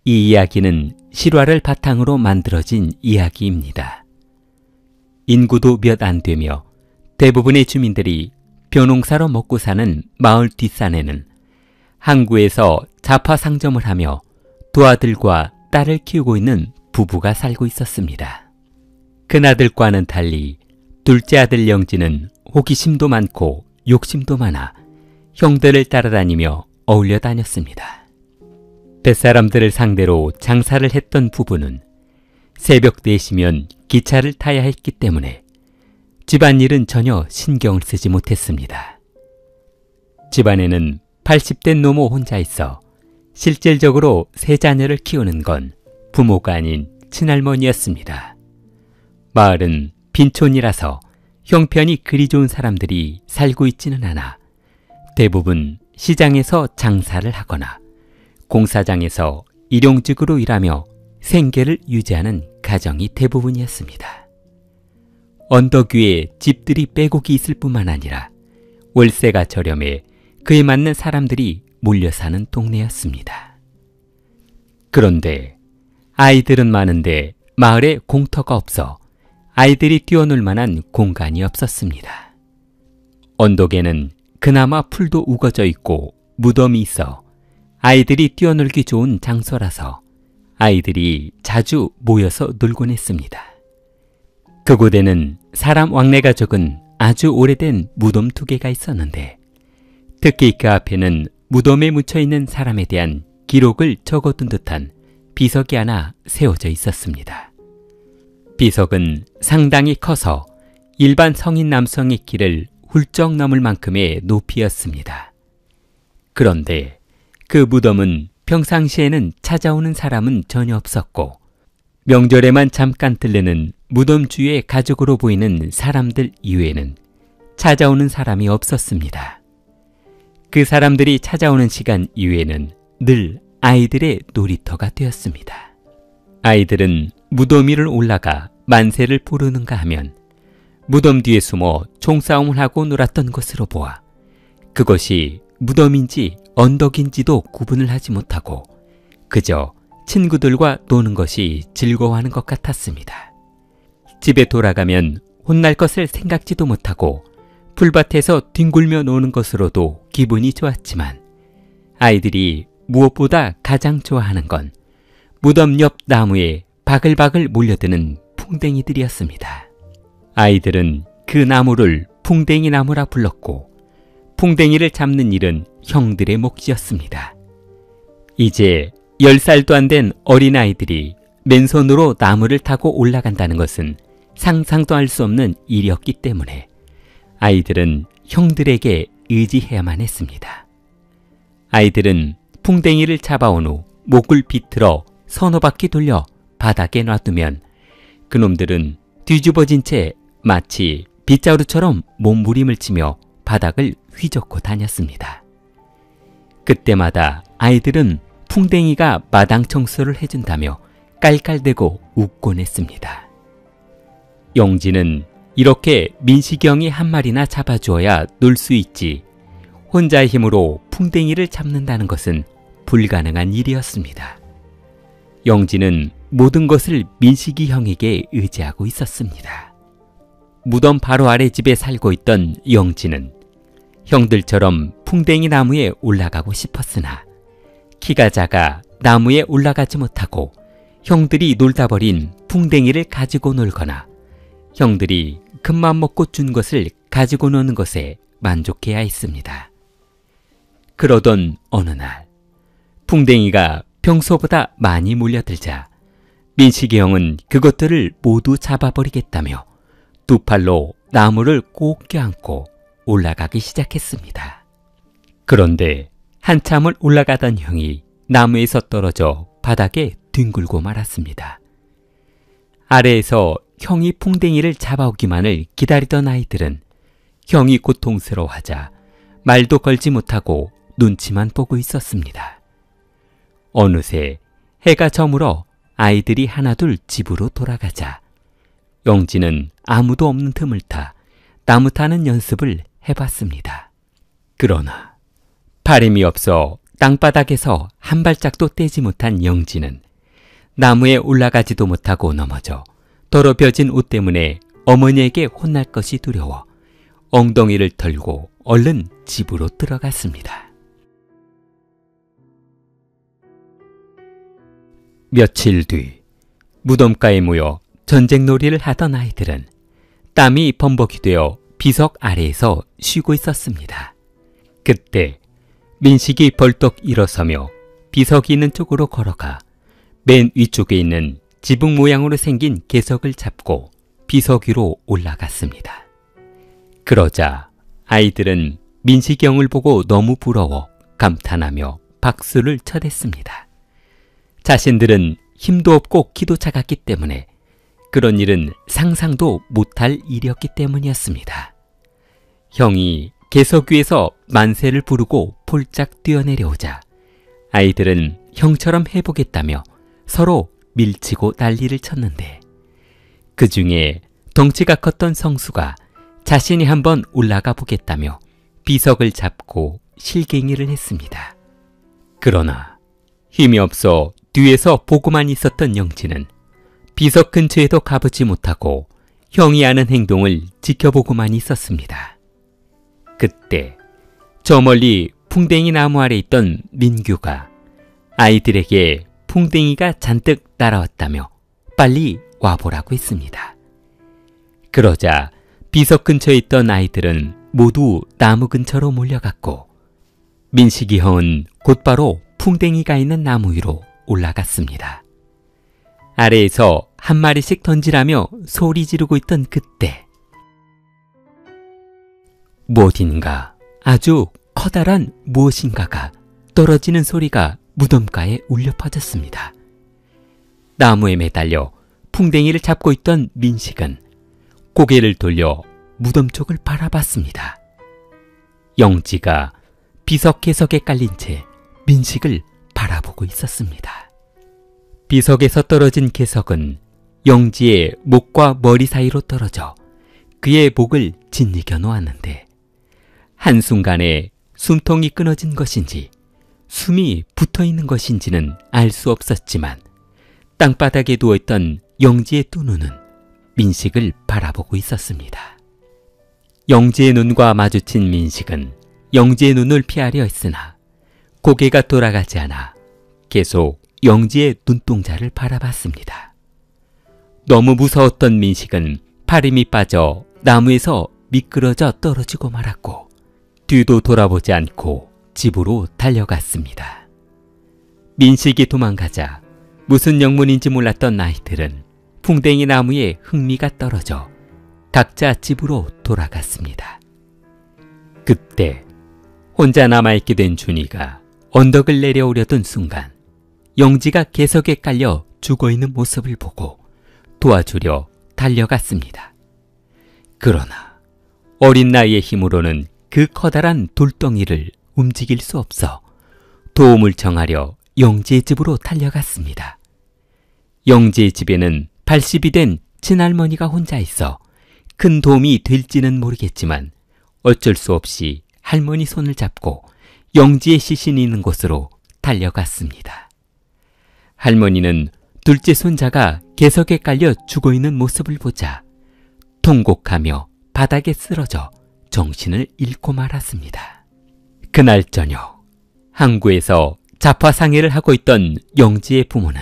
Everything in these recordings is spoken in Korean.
이 이야기는 실화를 바탕으로 만들어진 이야기입니다. 인구도 몇 안 되며 대부분의 주민들이 벼농사로 먹고 사는 마을 뒷산에는 항구에서 잡화 상점을 하며 두 아들과 딸을 키우고 있는 부부가 살고 있었습니다. 큰아들과는 달리 둘째 아들 영지는 호기심도 많고 욕심도 많아 형들을 따라다니며 어울려 다녔습니다. 뱃사람들을 상대로 장사를 했던 부부는 새벽 4시면 기차를 타야 했기 때문에 집안일은 전혀 신경을 쓰지 못했습니다. 집안에는 80대 노모 혼자 있어 실질적으로 세 자녀를 키우는 건 부모가 아닌 친할머니였습니다. 마을은 빈촌이라서 형편이 그리 좋은 사람들이 살고 있지는 않아 대부분 시장에서 장사를 하거나 공사장에서 일용직으로 일하며 생계를 유지하는 가정이 대부분이었습니다. 언덕 위에 집들이 빼곡히 있을 뿐만 아니라 월세가 저렴해 그에 맞는 사람들이 몰려 사는 동네였습니다. 그런데 아이들은 많은데 마을에 공터가 없어 아이들이 뛰어놀 만한 공간이 없었습니다. 언덕에는 그나마 풀도 우거져 있고 무덤이 있어 아이들이 뛰어놀기 좋은 장소라서 아이들이 자주 모여서 놀곤 했습니다. 그곳에는 사람 왕래가 적은 아주 오래된 무덤 2개가 있었는데 특히 그 앞에는 무덤에 묻혀있는 사람에 대한 기록을 적어둔 듯한 비석이 하나 세워져 있었습니다. 비석은 상당히 커서 일반 성인 남성의 키를 훌쩍 넘을 만큼의 높이였습니다. 그런데 그 무덤은 평상시에는 찾아오는 사람은 전혀 없었고 명절에만 잠깐 들르는 무덤 주위의 가족으로 보이는 사람들 이외에는 찾아오는 사람이 없었습니다. 그 사람들이 찾아오는 시간 이외에는 늘 아이들의 놀이터가 되었습니다. 아이들은 무덤 위를 올라가 만세를 부르는가 하면 무덤 뒤에 숨어 총싸움을 하고 놀았던 것으로 보아 그것이 무덤인지 언덕인지도 구분을 하지 못하고 그저 친구들과 노는 것이 즐거워하는 것 같았습니다. 집에 돌아가면 혼날 것을 생각지도 못하고 풀밭에서 뒹굴며 노는 것으로도 기분이 좋았지만 아이들이 무엇보다 가장 좋아하는 건 무덤 옆 나무에 바글바글 몰려드는 풍뎅이들이었습니다. 아이들은 그 나무를 풍뎅이 나무라 불렀고 풍뎅이를 잡는 일은 형들의 몫이었습니다. 이제 10살도 안 된 어린아이들이 맨손으로 나무를 타고 올라간다는 것은 상상도 할 수 없는 일이었기 때문에 아이들은 형들에게 의지해야만 했습니다. 아이들은 풍뎅이를 잡아온 후 목을 비틀어 서너 바퀴 돌려 바닥에 놔두면 그놈들은 뒤집어진 채 마치 빗자루처럼 몸부림을 치며 바닥을 휘젓고 다녔습니다. 그때마다 아이들은 풍뎅이가 마당 청소를 해준다며 깔깔대고 웃곤 했습니다. 영지는 이렇게 민식형이 한 마리나 잡아주어야 놀 수 있지 혼자의 힘으로 풍뎅이를 잡는다는 것은 불가능한 일이었습니다. 영지는 모든 것을 민식이 형에게 의지하고 있었습니다. 무덤 바로 아래 집에 살고 있던 영지는 형들처럼 풍뎅이 나무에 올라가고 싶었으나 키가 작아 나무에 올라가지 못하고 형들이 놀다 버린 풍뎅이를 가지고 놀거나 형들이 큰맘 먹고 준 것을 가지고 노는 것에 만족해야 했습니다. 그러던 어느 날 풍뎅이가 평소보다 많이 몰려들자 민식이 형은 그것들을 모두 잡아버리겠다며 두 팔로 나무를 꼭 껴안고 올라가기 시작했습니다. 그런데 한참을 올라가던 형이 나무에서 떨어져 바닥에 뒹굴고 말았습니다. 아래에서 형이 풍뎅이를 잡아오기만을 기다리던 아이들은 형이 고통스러워하자 말도 걸지 못하고 눈치만 보고 있었습니다. 어느새 해가 저물어 아이들이 하나둘 집으로 돌아가자 영지는 아무도 없는 틈을 타 나무 타는 연습을 해봤습니다. 그러나 바람이 없어 땅바닥에서 한 발짝도 떼지 못한 영지는 나무에 올라가지도 못하고 넘어져 더럽혀진 옷 때문에 어머니에게 혼날 것이 두려워 엉덩이를 털고 얼른 집으로 들어갔습니다. 며칠 뒤 무덤가에 모여 전쟁놀이를 하던 아이들은 땀이 범벅이 되어 비석 아래에서 쉬고 있었습니다. 그때 민식이 벌떡 일어서며 비석이 있는 쪽으로 걸어가 맨 위쪽에 있는 지붕 모양으로 생긴 개석을 잡고 비석 위로 올라갔습니다. 그러자 아이들은 민식이 형을 보고 너무 부러워 감탄하며 박수를 쳐댔습니다. 자신들은 힘도 없고 키도 작았기 때문에 그런 일은 상상도 못할 일이었기 때문이었습니다. 형이 개석 위에서 만세를 부르고 폴짝 뛰어내려오자 아이들은 형처럼 해보겠다며 서로 밀치고 난리를 쳤는데 그 중에 덩치가 컸던 성수가 자신이 한번 올라가 보겠다며 비석을 잡고 실갱이를 했습니다. 그러나 힘이 없어 뒤에서 보고만 있었던 영지는 비석 근처에도 가보지 못하고 형이 하는 행동을 지켜보고만 있었습니다. 그때 저 멀리 풍뎅이 나무 아래 있던 민규가 아이들에게 풍뎅이가 잔뜩 날아왔다며 빨리 와보라고 했습니다. 그러자 비석 근처에 있던 아이들은 모두 나무 근처로 몰려갔고 민식이 형은 곧바로 풍뎅이가 있는 나무 위로 올라갔습니다. 아래에서 한 마리씩 던지라며 소리 지르고 있던 그때 무엇인가 아주 커다란 무엇인가가 떨어지는 소리가 무덤가에 울려 퍼졌습니다. 나무에 매달려 풍뎅이를 잡고 있던 민식은 고개를 돌려 무덤 쪽을 바라봤습니다. 영지가 비석 개석에 깔린 채 민식을 바라보고 있었습니다. 비석에서 떨어진 개석은 영지의 목과 머리 사이로 떨어져 그의 목을 짓이겨 놓았는데 한순간에 숨통이 끊어진 것인지 숨이 붙어있는 것인지는 알 수 없었지만 땅바닥에 누워있던 영지의 두 눈은 민식을 바라보고 있었습니다. 영지의 눈과 마주친 민식은 영지의 눈을 피하려 했으나 고개가 돌아가지 않아 계속 영지의 눈동자를 바라봤습니다. 너무 무서웠던 민식은 팔 힘이 빠져 나무에서 미끄러져 떨어지고 말았고 뒤도 돌아보지 않고 집으로 달려갔습니다. 민식이 도망가자 무슨 영문인지 몰랐던 아이들은 풍뎅이 나무에 흥미가 떨어져 각자 집으로 돌아갔습니다. 그때 혼자 남아있게 된 준이가 언덕을 내려오려던 순간 영지가 개석에 깔려 죽어있는 모습을 보고 도와주려 달려갔습니다. 그러나 어린 나이의 힘으로는 그 커다란 돌덩이를 움직일 수 없어 도움을 청하려 영지의 집으로 달려갔습니다. 영지의 집에는 80이 된 친할머니가 혼자 있어 큰 도움이 될지는 모르겠지만 어쩔 수 없이 할머니 손을 잡고 영지의 시신이 있는 곳으로 달려갔습니다. 할머니는 둘째 손자가 개석에 깔려 죽어있는 모습을 보자 통곡하며 바닥에 쓰러져 정신을 잃고 말았습니다. 그날 저녁 항구에서 자화상회를 하고 있던 영지의 부모는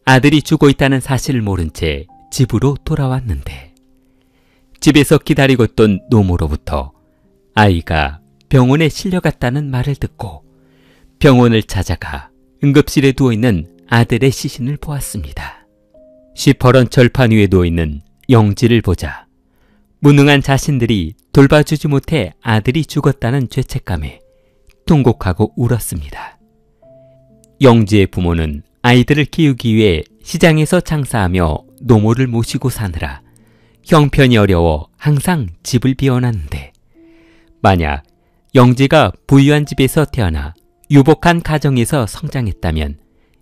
아들이 죽어있다는 사실을 모른 채 집으로 돌아왔는데 집에서 기다리고 있던 노모로부터 아이가 병원에 실려갔다는 말을 듣고 병원을 찾아가 응급실에 누워있는 아들의 시신을 보았습니다. 시퍼런 절판 위에 누워있는 영지를 보자 무능한 자신들이 돌봐주지 못해 아들이 죽었다는 죄책감에 통곡하고 울었습니다. 영지의 부모는 아이들을 키우기 위해 시장에서 장사하며 노모를 모시고 사느라 형편이 어려워 항상 집을 비워놨는데 만약 영지가 부유한 집에서 태어나 유복한 가정에서 성장했다면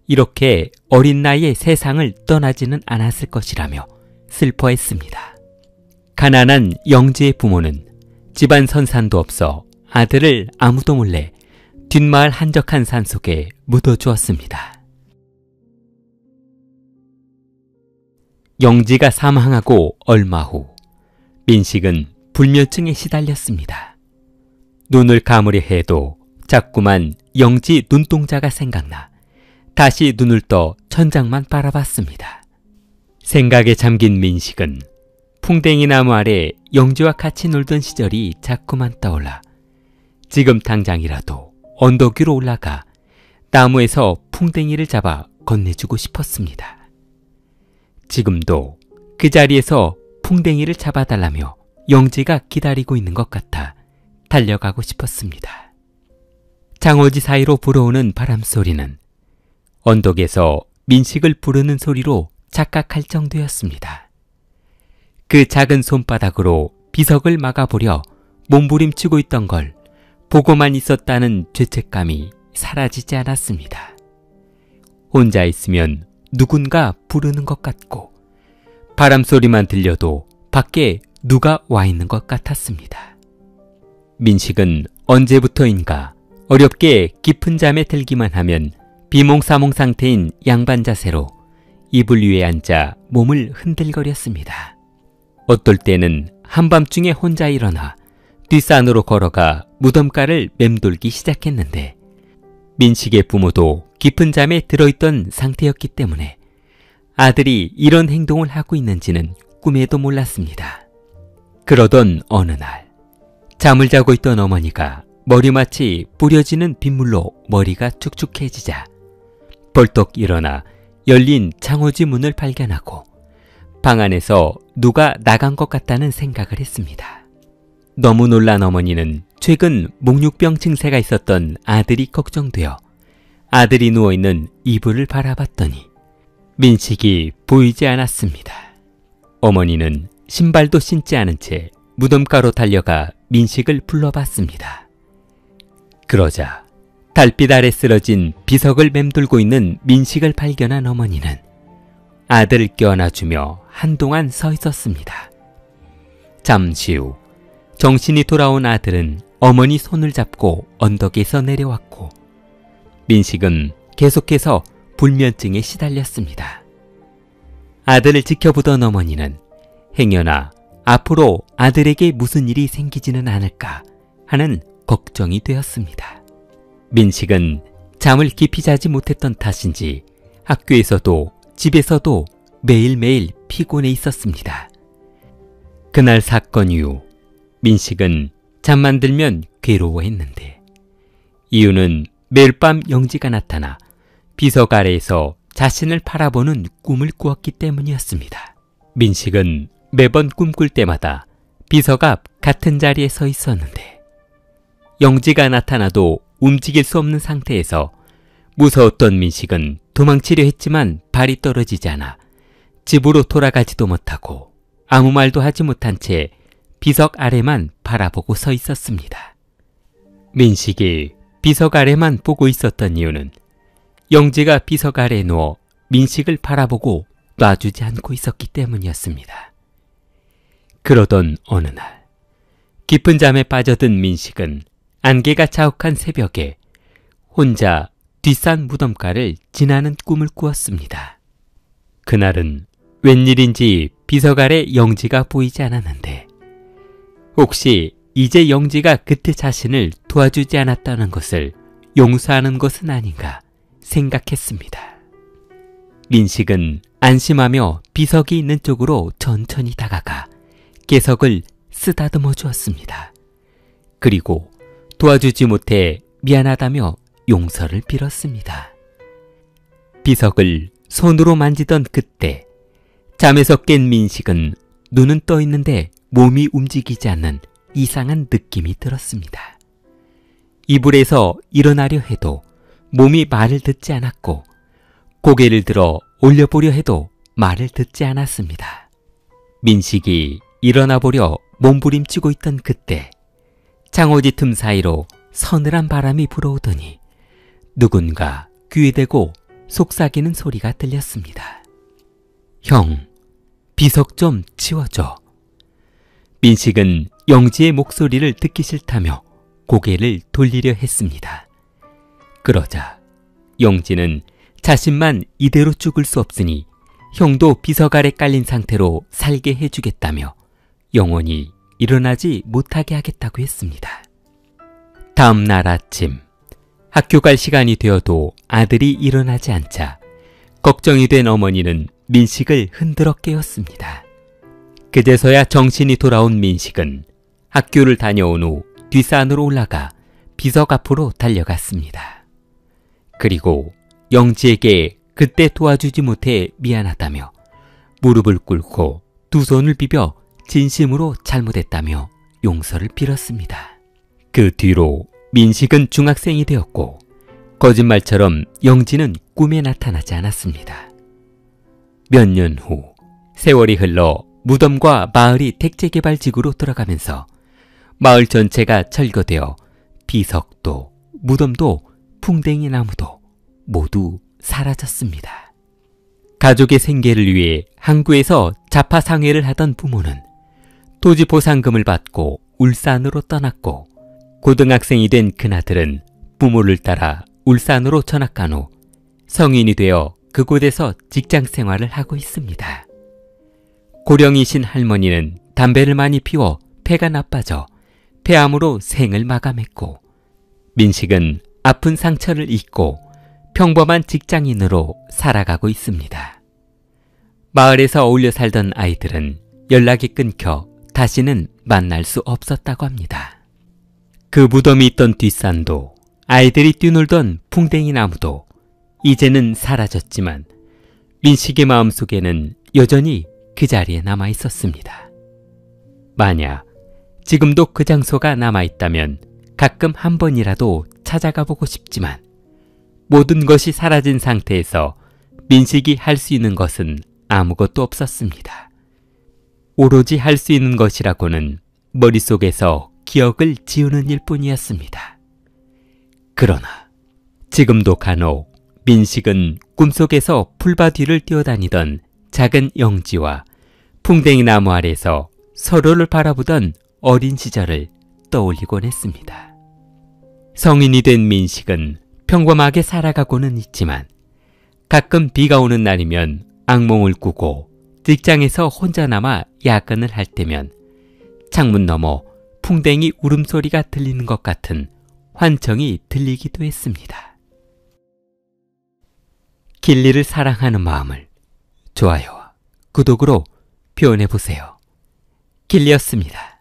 이렇게 어린 나이에 세상을 떠나지는 않았을 것이라며 슬퍼했습니다. 가난한 영지의 부모는 집안 선산도 없어 아들을 아무도 몰래 뒷마을 한적한 산속에 묻어주었습니다. 영지가 사망하고 얼마 후 민식은 불면증에 시달렸습니다. 눈을 감으려 해도 자꾸만 영지 눈동자가 생각나 다시 눈을 떠 천장만 바라봤습니다. 생각에 잠긴 민식은 풍뎅이 나무 아래 영지와 같이 놀던 시절이 자꾸만 떠올라 지금 당장이라도 언덕 위로 올라가 나무에서 풍뎅이를 잡아 건네주고 싶었습니다. 지금도 그 자리에서 풍뎅이를 잡아달라며 영지가 기다리고 있는 것 같아 달려가고 싶었습니다. 장어지 사이로 불어오는 바람 소리는 언덕에서 민식을 부르는 소리로 착각할 정도였습니다. 그 작은 손바닥으로 비석을 막아보려 몸부림치고 있던 걸 보고만 있었다는 죄책감이 사라지지 않았습니다. 혼자 있으면 누군가 부르는 것 같고 바람 소리만 들려도 밖에 누가 와 있는 것 같았습니다. 민식은 언제부터인가 어렵게 깊은 잠에 들기만 하면 비몽사몽 상태인 양반 자세로 이불 위에 앉아 몸을 흔들거렸습니다. 어떨 때는 한밤중에 혼자 일어나 뒷산으로 걸어가 무덤가를 맴돌기 시작했는데 민식의 부모도 깊은 잠에 들어있던 상태였기 때문에 아들이 이런 행동을 하고 있는지는 꿈에도 몰랐습니다. 그러던 어느 날 잠을 자고 있던 어머니가 머리맡이 뿌려지는 빗물로 머리가 축축해지자 벌떡 일어나 열린 창호지 문을 발견하고 방 안에서 누가 나간 것 같다는 생각을 했습니다. 너무 놀란 어머니는 최근 목육병 증세가 있었던 아들이 걱정되어 아들이 누워있는 이불을 바라봤더니 민식이 보이지 않았습니다. 어머니는 신발도 신지 않은 채 무덤가로 달려가 민식을 불러봤습니다. 그러자 달빛 아래 쓰러진 비석을 맴돌고 있는 민식을 발견한 어머니는 아들을 껴안아주며 한동안 서 있었습니다. 잠시 후 정신이 돌아온 아들은 어머니 손을 잡고 언덕에서 내려왔고 민식은 계속해서 불면증에 시달렸습니다. 아들을 지켜보던 어머니는 행여나 앞으로 아들에게 무슨 일이 생기지는 않을까 하는 걱정이 되었습니다. 민식은 잠을 깊이 자지 못했던 탓인지 학교에서도 집에서도 매일매일 피곤해 있었습니다. 그날 사건 이후 민식은 잠만 들면 괴로워했는데 이유는 매일 밤 영지가 나타나 비석 아래에서 자신을 바라보는 꿈을 꾸었기 때문이었습니다. 민식은 매번 꿈꿀 때마다 비석 앞 같은 자리에 서 있었는데 영지가 나타나도 움직일 수 없는 상태에서 무서웠던 민식은 도망치려 했지만 발이 떨어지지 않아 집으로 돌아가지도 못하고 아무 말도 하지 못한 채 비석 아래만 바라보고 서 있었습니다. 민식이 비석 아래만 보고 있었던 이유는 영지가 비석 아래에 누워 민식을 바라보고 놔주지 않고 있었기 때문이었습니다. 그러던 어느 날 깊은 잠에 빠져든 민식은 안개가 자욱한 새벽에 혼자 뒷산 무덤가를 지나는 꿈을 꾸었습니다. 그날은 웬일인지 비석 아래 영지가 보이지 않았는데 혹시 이제 영지가 그때 자신을 도와주지 않았다는 것을 용서하는 것은 아닌가 생각했습니다. 민식은 안심하며 비석이 있는 쪽으로 천천히 다가가 개석을 쓰다듬어 주었습니다. 그리고 도와주지 못해 미안하다며 용서를 빌었습니다. 비석을 손으로 만지던 그때 잠에서 깬 민식은 눈은 떠 있는데 몸이 움직이지 않는 이상한 느낌이 들었습니다. 이불에서 일어나려 해도 몸이 말을 듣지 않았고 고개를 들어 올려보려 해도 말을 듣지 않았습니다. 민식이 일어나 보려 몸부림치고 있던 그때 창호지 틈 사이로 서늘한 바람이 불어오더니 누군가 귀에 대고 속삭이는 소리가 들렸습니다. 형, 비석 좀 치워줘. 민식은 영지의 목소리를 듣기 싫다며 고개를 돌리려 했습니다. 그러자 영지는 자신만 이대로 죽을 수 없으니 형도 비석 아래 깔린 상태로 살게 해주겠다며 영원히 일어나지 못하게 하겠다고 했습니다. 다음 날 아침, 학교 갈 시간이 되어도 아들이 일어나지 않자 걱정이 된 어머니는 민식을 흔들어 깨웠습니다. 그제서야 정신이 돌아온 민식은 학교를 다녀온 후 뒷산으로 올라가 비석 앞으로 달려갔습니다. 그리고 영지에게 그때 도와주지 못해 미안하다며 무릎을 꿇고 두 손을 비벼 진심으로 잘못했다며 용서를 빌었습니다. 그 뒤로 민식은 중학생이 되었고 거짓말처럼 영지는 꿈에 나타나지 않았습니다. 몇 년 후 세월이 흘러 무덤과 마을이 택지개발지구로 들어가면서 마을 전체가 철거되어 비석도 무덤도 풍뎅이 나무도 모두 사라졌습니다. 가족의 생계를 위해 항구에서 자파상회를 하던 부모는 토지 보상금을 받고 울산으로 떠났고 고등학생이 된 큰아들은 부모를 따라 울산으로 전학간 후 성인이 되어 그곳에서 직장 생활을 하고 있습니다. 고령이신 할머니는 담배를 많이 피워 폐가 나빠져 폐암으로 생을 마감했고 민식은 아픈 상처를 잊고 평범한 직장인으로 살아가고 있습니다. 마을에서 어울려 살던 아이들은 연락이 끊겨 다시는 만날 수 없었다고 합니다. 그 무덤이 있던 뒷산도 아이들이 뛰놀던 풍뎅이 나무도 이제는 사라졌지만 민식의 마음속에는 여전히 그 자리에 남아 있었습니다. 만약 지금도 그 장소가 남아있다면 가끔 한 번이라도 찾아가 보고 싶지만 모든 것이 사라진 상태에서 민식이 할 수 있는 것은 아무것도 없었습니다. 오로지 할 수 있는 것이라고는 머릿속에서 기억을 지우는 일뿐이었습니다. 그러나 지금도 간혹 민식은 꿈속에서 풀밭 뒤를 뛰어다니던 작은 영지와 풍뎅이 나무 아래서 서로를 바라보던 어린 시절을 떠올리곤 했습니다. 성인이 된 민식은 평범하게 살아가고는 있지만 가끔 비가 오는 날이면 악몽을 꾸고 직장에서 혼자 남아 야근을 할 때면 창문 너머 풍뎅이 울음소리가 들리는 것 같은 환청이 들리기도 했습니다. 길리를 사랑하는 마음을 좋아요와 구독으로 표현해보세요. 길리였습니다.